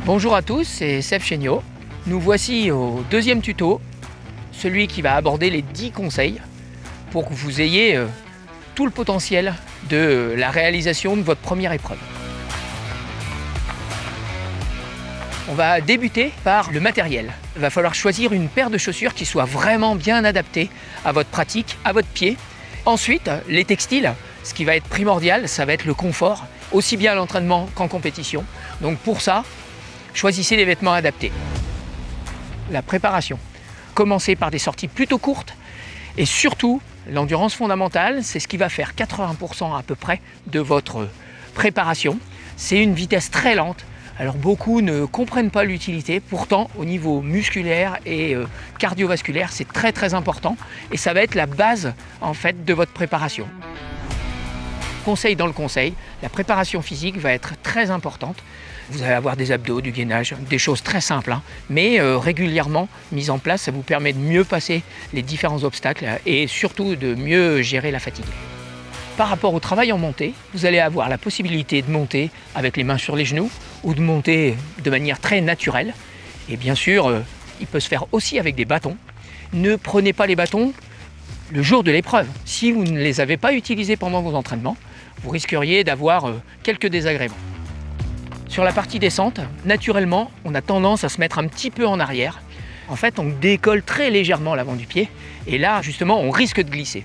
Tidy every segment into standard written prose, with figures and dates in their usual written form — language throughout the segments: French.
Bonjour à tous, c'est Seb Chéniaud. Nous voici au deuxième tuto, celui qui va aborder les 10 conseils pour que vous ayez tout le potentiel de la réalisation de votre première épreuve. On va débuter par le matériel. Il va falloir choisir une paire de chaussures qui soit vraiment bien adaptée à votre pratique, à votre pied. Ensuite, les textiles, ce qui va être primordial, ça va être le confort, aussi bien à l'entraînement qu'en compétition. Donc pour ça, choisissez des vêtements adaptés. La préparation. Commencez par des sorties plutôt courtes et surtout, l'endurance fondamentale, c'est ce qui va faire 80% à peu près de votre préparation. C'est une vitesse très lente. Alors beaucoup ne comprennent pas l'utilité, pourtant au niveau musculaire et cardiovasculaire, c'est très important et ça va être la base en fait de votre préparation. Conseil dans le conseil, la préparation physique va être très importante. Vous allez avoir des abdos, du gainage, des choses très simples, mais régulièrement mises en place, ça vous permet de mieux passer les différents obstacles et surtout de mieux gérer la fatigue. Par rapport au travail en montée, vous allez avoir la possibilité de monter avec les mains sur les genoux ou de monter de manière très naturelle. Et bien sûr, il peut se faire aussi avec des bâtons. Ne prenez pas les bâtons le jour de l'épreuve. Si vous ne les avez pas utilisés pendant vos entraînements, vous risqueriez d'avoir quelques désagréments. Sur la partie descente, naturellement, on a tendance à se mettre un petit peu en arrière. En fait, on décolle très légèrement l'avant du pied et là, justement, on risque de glisser.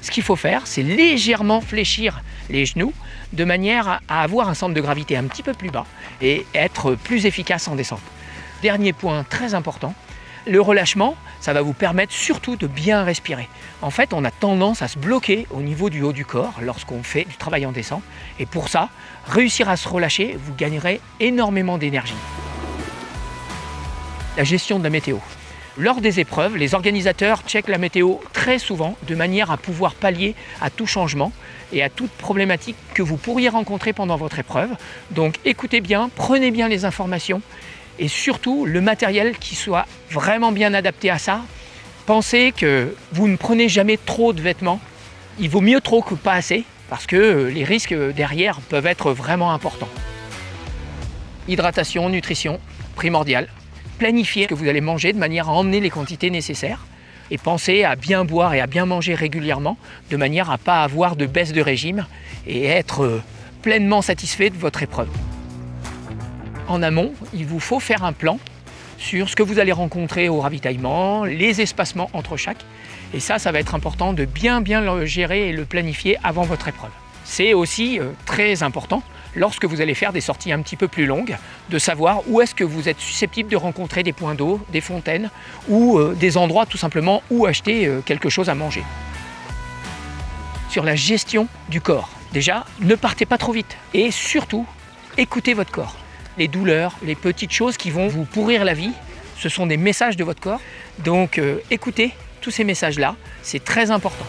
Ce qu'il faut faire, c'est légèrement fléchir les genoux de manière à avoir un centre de gravité un petit peu plus bas et être plus efficace en descente. Dernier point très important, le relâchement, ça va vous permettre surtout de bien respirer. En fait, on a tendance à se bloquer au niveau du haut du corps lorsqu'on fait du travail en descente. Et pour ça, réussir à se relâcher, vous gagnerez énormément d'énergie. La gestion de la météo. Lors des épreuves, les organisateurs checkent la météo très souvent de manière à pouvoir pallier à tout changement et à toute problématique que vous pourriez rencontrer pendant votre épreuve. Donc écoutez bien, prenez bien les informations et surtout le matériel qui soit vraiment bien adapté à ça. Pensez que vous ne prenez jamais trop de vêtements. Il vaut mieux trop que pas assez parce que les risques derrière peuvent être vraiment importants. Hydratation, nutrition, primordial. Planifiez ce que vous allez manger de manière à emmener les quantités nécessaires et pensez à bien boire et à bien manger régulièrement de manière à ne pas avoir de baisse de régime et être pleinement satisfait de votre épreuve. En amont, il vous faut faire un plan sur ce que vous allez rencontrer au ravitaillement, les espacements entre chaque. Et ça va être important de bien le gérer et le planifier avant votre épreuve. C'est aussi très important lorsque vous allez faire des sorties un petit peu plus longues, de savoir où est-ce que vous êtes susceptible de rencontrer des points d'eau, des fontaines ou des endroits tout simplement où acheter quelque chose à manger. Sur la gestion du corps, déjà, ne partez pas trop vite et surtout, écoutez votre corps. Les douleurs, les petites choses qui vont vous pourrir la vie, ce sont des messages de votre corps. Donc écoutez tous ces messages-là, c'est très important.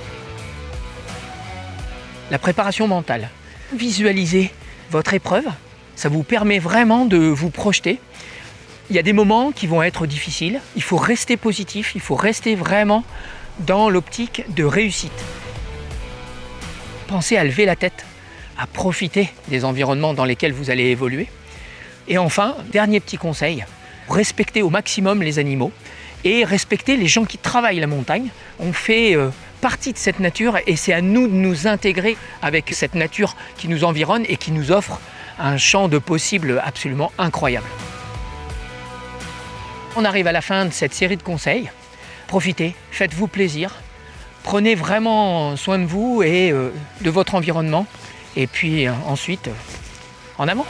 La préparation mentale. Visualisez votre épreuve, ça vous permet vraiment de vous projeter. Il y a des moments qui vont être difficiles, il faut rester positif, il faut rester vraiment dans l'optique de réussite. Pensez à lever la tête, à profiter des environnements dans lesquels vous allez évoluer. Et enfin, dernier petit conseil, respectez au maximum les animaux et respectez les gens qui travaillent la montagne. On fait partie de cette nature et c'est à nous de nous intégrer avec cette nature qui nous environne et qui nous offre un champ de possibles absolument incroyable. On arrive à la fin de cette série de conseils. Profitez, faites-vous plaisir, prenez vraiment soin de vous et de votre environnement et puis ensuite, en avant.